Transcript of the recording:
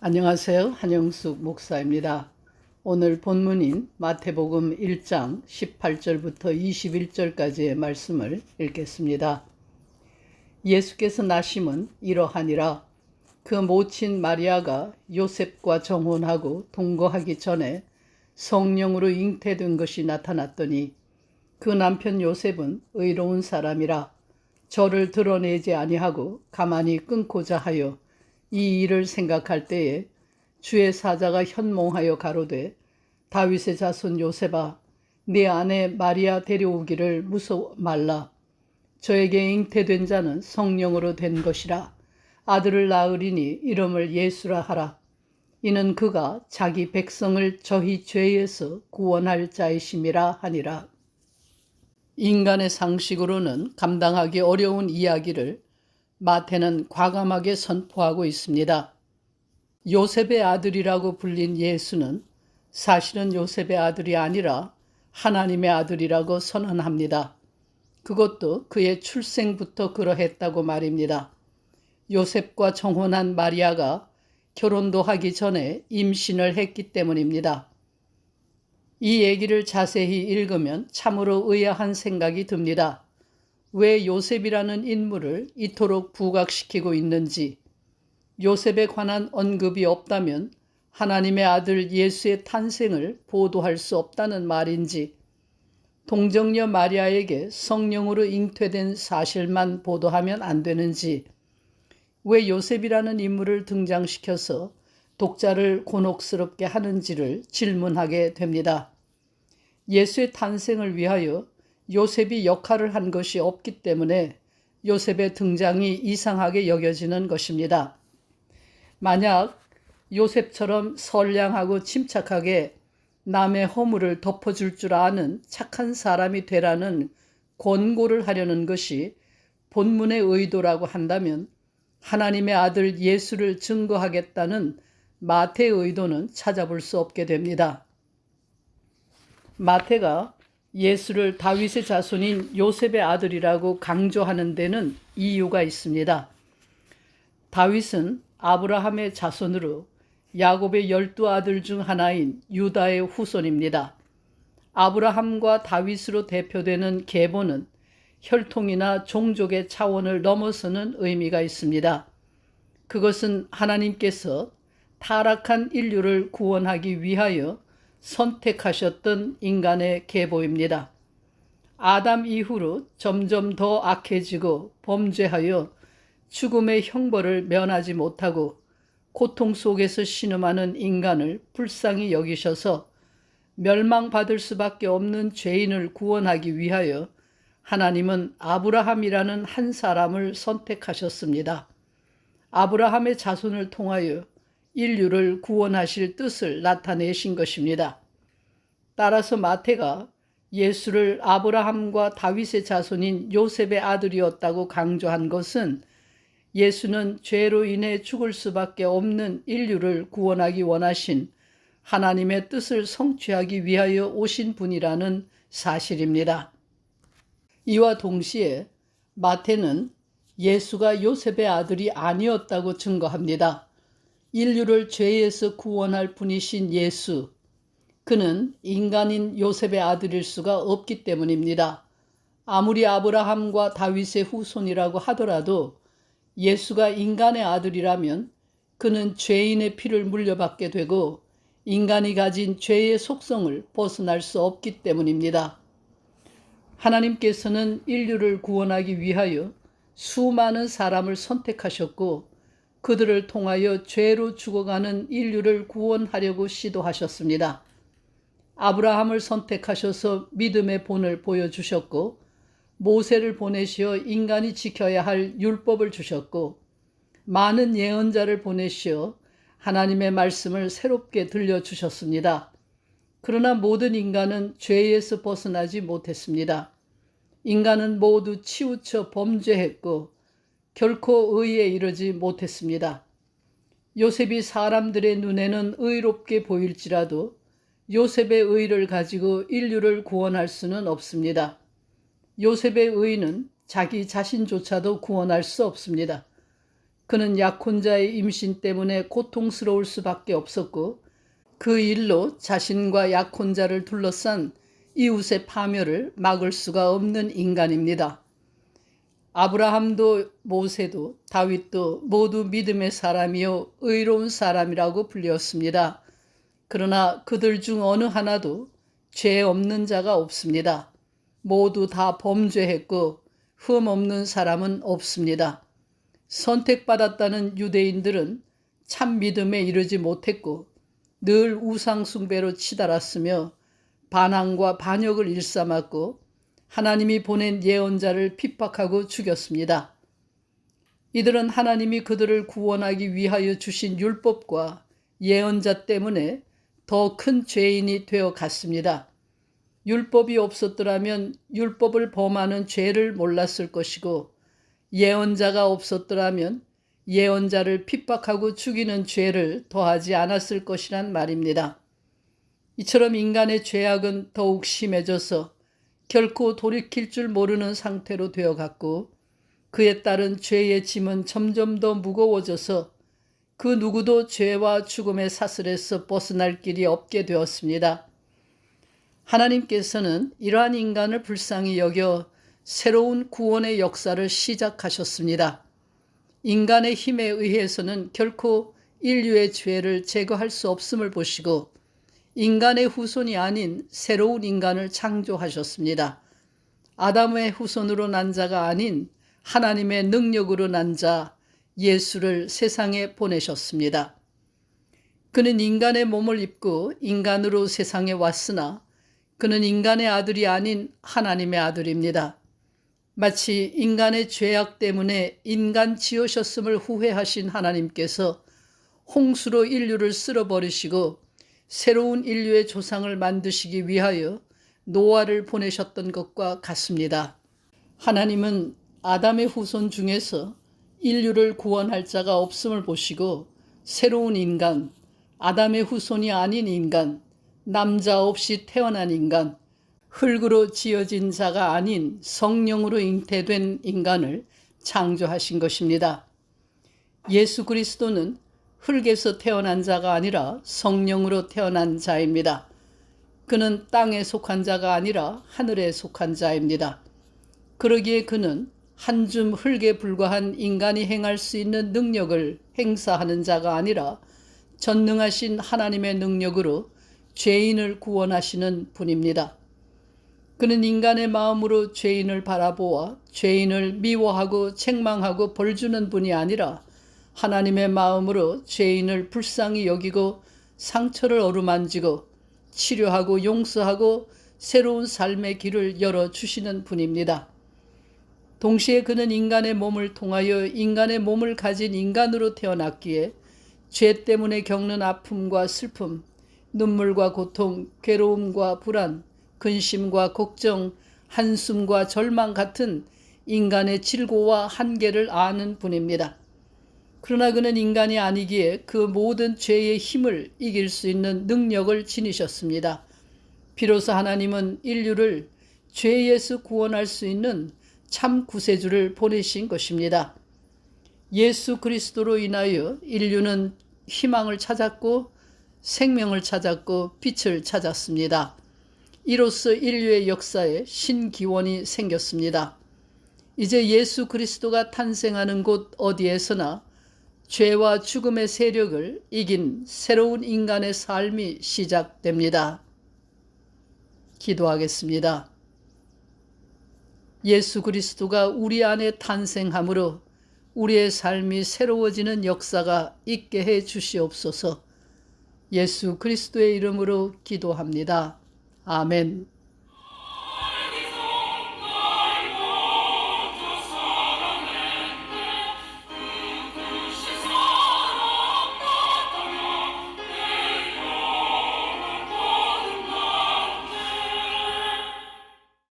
안녕하세요. 한영숙 목사입니다. 오늘 본문인 마태복음 1장 18절부터 21절까지의 말씀을 읽겠습니다. 예수께서 나심은 이러하니라. 그 모친 마리아가 요셉과 정혼하고 동거하기 전에 성령으로 잉태된 것이 나타났더니 그 남편 요셉은 의로운 사람이라 저를 드러내지 아니하고 가만히 끊고자 하여 이 일을 생각할 때에 주의 사자가 현몽하여 가로되 다윗의 자손 요셉아 네 아내 마리아 데려오기를 무서워 말라. 저에게 잉태된 자는 성령으로 된 것이라. 아들을 낳으리니 이름을 예수라 하라. 이는 그가 자기 백성을 저희 죄에서 구원할 자이심이라 하니라. 인간의 상식으로는 감당하기 어려운 이야기를 마태는 과감하게 선포하고 있습니다. 요셉의 아들이라고 불린 예수는 사실은 요셉의 아들이 아니라 하나님의 아들이라고 선언합니다. 그것도 그의 출생부터 그러했다고 말입니다. 요셉과 정혼한 마리아가 결혼도 하기 전에 임신을 했기 때문입니다. 이 얘기를 자세히 읽으면 참으로 의아한 생각이 듭니다. 왜 요셉이라는 인물을 이토록 부각시키고 있는지, 요셉에 관한 언급이 없다면 하나님의 아들 예수의 탄생을 보도할 수 없다는 말인지, 동정녀 마리아에게 성령으로 잉태된 사실만 보도하면 안 되는지, 왜 요셉이라는 인물을 등장시켜서 독자를 곤혹스럽게 하는지를 질문하게 됩니다. 예수의 탄생을 위하여 요셉이 역할을 한 것이 없기 때문에 요셉의 등장이 이상하게 여겨지는 것입니다. 만약 요셉처럼 선량하고 침착하게 남의 허물을 덮어줄 줄 아는 착한 사람이 되라는 권고를 하려는 것이 본문의 의도라고 한다면 하나님의 아들 예수를 증거하겠다는 마태의 의도는 찾아볼 수 없게 됩니다. 마태가 예수를 다윗의 자손인 요셉의 아들이라고 강조하는 데는 이유가 있습니다. 다윗은 아브라함의 자손으로 야곱의 12아들 중 하나인 유다의 후손입니다. 아브라함과 다윗으로 대표되는 계보는 혈통이나 종족의 차원을 넘어서는 의미가 있습니다. 그것은 하나님께서 타락한 인류를 구원하기 위하여 선택하셨던 인간의 계보입니다. 아담 이후로 점점 더 악해지고 범죄하여 죽음의 형벌을 면하지 못하고 고통 속에서 신음하는 인간을 불쌍히 여기셔서 멸망받을 수밖에 없는 죄인을 구원하기 위하여 하나님은 아브라함이라는 한 사람을 선택하셨습니다. 아브라함의 자손을 통하여 인류를 구원하실 뜻을 나타내신 것입니다. 따라서 마태가 예수를 아브라함과 다윗의 자손인 요셉의 아들이었다고 강조한 것은 예수는 죄로 인해 죽을 수밖에 없는 인류를 구원하기 원하신 하나님의 뜻을 성취하기 위하여 오신 분이라는 사실입니다. 이와 동시에 마태는 예수가 요셉의 아들이 아니었다고 증거합니다. 인류를 죄에서 구원할 분이신 예수, 그는 인간인 요셉의 아들일 수가 없기 때문입니다. 아무리 아브라함과 다윗의 후손이라고 하더라도 예수가 인간의 아들이라면 그는 죄인의 피를 물려받게 되고 인간이 가진 죄의 속성을 벗어날 수 없기 때문입니다. 하나님께서는 인류를 구원하기 위하여 수많은 사람을 선택하셨고 그들을 통하여 죄로 죽어가는 인류를 구원하려고 시도하셨습니다. 아브라함을 선택하셔서 믿음의 본을 보여주셨고 모세를 보내시어 인간이 지켜야 할 율법을 주셨고 많은 예언자를 보내시어 하나님의 말씀을 새롭게 들려주셨습니다. 그러나 모든 인간은 죄에서 벗어나지 못했습니다. 인간은 모두 치우쳐 범죄했고 결코 의에 이르지 못했습니다. 요셉이 사람들의 눈에는 의롭게 보일지라도 요셉의 의를 가지고 인류를 구원할 수는 없습니다. 요셉의 의는 자기 자신조차도 구원할 수 없습니다. 그는 약혼자의 임신 때문에 고통스러울 수밖에 없었고 그 일로 자신과 약혼자를 둘러싼 이웃의 파멸을 막을 수가 없는 인간입니다. 아브라함도 모세도 다윗도 모두 믿음의 사람이요 의로운 사람이라고 불렸습니다. 그러나 그들 중 어느 하나도 죄 없는 자가 없습니다. 모두 다 범죄했고 흠 없는 사람은 없습니다. 선택받았다는 유대인들은 참 믿음에 이르지 못했고 늘 우상 숭배로 치달았으며 반항과 반역을 일삼았고 하나님이 보낸 예언자를 핍박하고 죽였습니다. 이들은 하나님이 그들을 구원하기 위하여 주신 율법과 예언자 때문에 더 큰 죄인이 되어 갔습니다. 율법이 없었더라면 율법을 범하는 죄를 몰랐을 것이고 예언자가 없었더라면 예언자를 핍박하고 죽이는 죄를 더하지 않았을 것이란 말입니다. 이처럼 인간의 죄악은 더욱 심해져서 결코 돌이킬 줄 모르는 상태로 되어갔고 그에 따른 죄의 짐은 점점 더 무거워져서 그 누구도 죄와 죽음의 사슬에서 벗어날 길이 없게 되었습니다. 하나님께서는 이러한 인간을 불쌍히 여겨 새로운 구원의 역사를 시작하셨습니다. 인간의 힘에 의해서는 결코 인류의 죄를 제거할 수 없음을 보시고 인간의 후손이 아닌 새로운 인간을 창조하셨습니다. 아담의 후손으로 난 자가 아닌 하나님의 능력으로 난 자 예수를 세상에 보내셨습니다. 그는 인간의 몸을 입고 인간으로 세상에 왔으나 그는 인간의 아들이 아닌 하나님의 아들입니다. 마치 인간의 죄악 때문에 인간 지으셨음을 후회하신 하나님께서 홍수로 인류를 쓸어버리시고 새로운 인류의 조상을 만드시기 위하여 노아를 보내셨던 것과 같습니다. 하나님은 아담의 후손 중에서 인류를 구원할 자가 없음을 보시고 새로운 인간, 아담의 후손이 아닌 인간, 남자 없이 태어난 인간, 흙으로 지어진 자가 아닌 성령으로 잉태된 인간을 창조하신 것입니다. 예수 그리스도는 흙에서 태어난 자가 아니라 성령으로 태어난 자입니다. 그는 땅에 속한 자가 아니라 하늘에 속한 자입니다. 그러기에 그는 한 줌 흙에 불과한 인간이 행할 수 있는 능력을 행사하는 자가 아니라 전능하신 하나님의 능력으로 죄인을 구원하시는 분입니다. 그는 인간의 마음으로 죄인을 바라보아 죄인을 미워하고 책망하고 벌주는 분이 아니라 하나님의 마음으로 죄인을 불쌍히 여기고 상처를 어루만지고 치료하고 용서하고 새로운 삶의 길을 열어주시는 분입니다. 동시에 그는 인간의 몸을 통하여 인간의 몸을 가진 인간으로 태어났기에 죄 때문에 겪는 아픔과 슬픔, 눈물과 고통, 괴로움과 불안, 근심과 걱정, 한숨과 절망 같은 인간의 질고와 한계를 아는 분입니다. 그러나 그는 인간이 아니기에 그 모든 죄의 힘을 이길 수 있는 능력을 지니셨습니다. 비로소 하나님은 인류를 죄에서 구원할 수 있는 참 구세주를 보내신 것입니다. 예수 그리스도로 인하여 인류는 희망을 찾았고 생명을 찾았고 빛을 찾았습니다. 이로써 인류의 역사에 신기원이 생겼습니다. 이제 예수 그리스도가 탄생하는 곳 어디에서나 죄와 죽음의 세력을 이긴 새로운 인간의 삶이 시작됩니다. 기도하겠습니다. 예수 그리스도가 우리 안에 탄생함으로 우리의 삶이 새로워지는 역사가 있게 해 주시옵소서. 예수 그리스도의 이름으로 기도합니다. 아멘.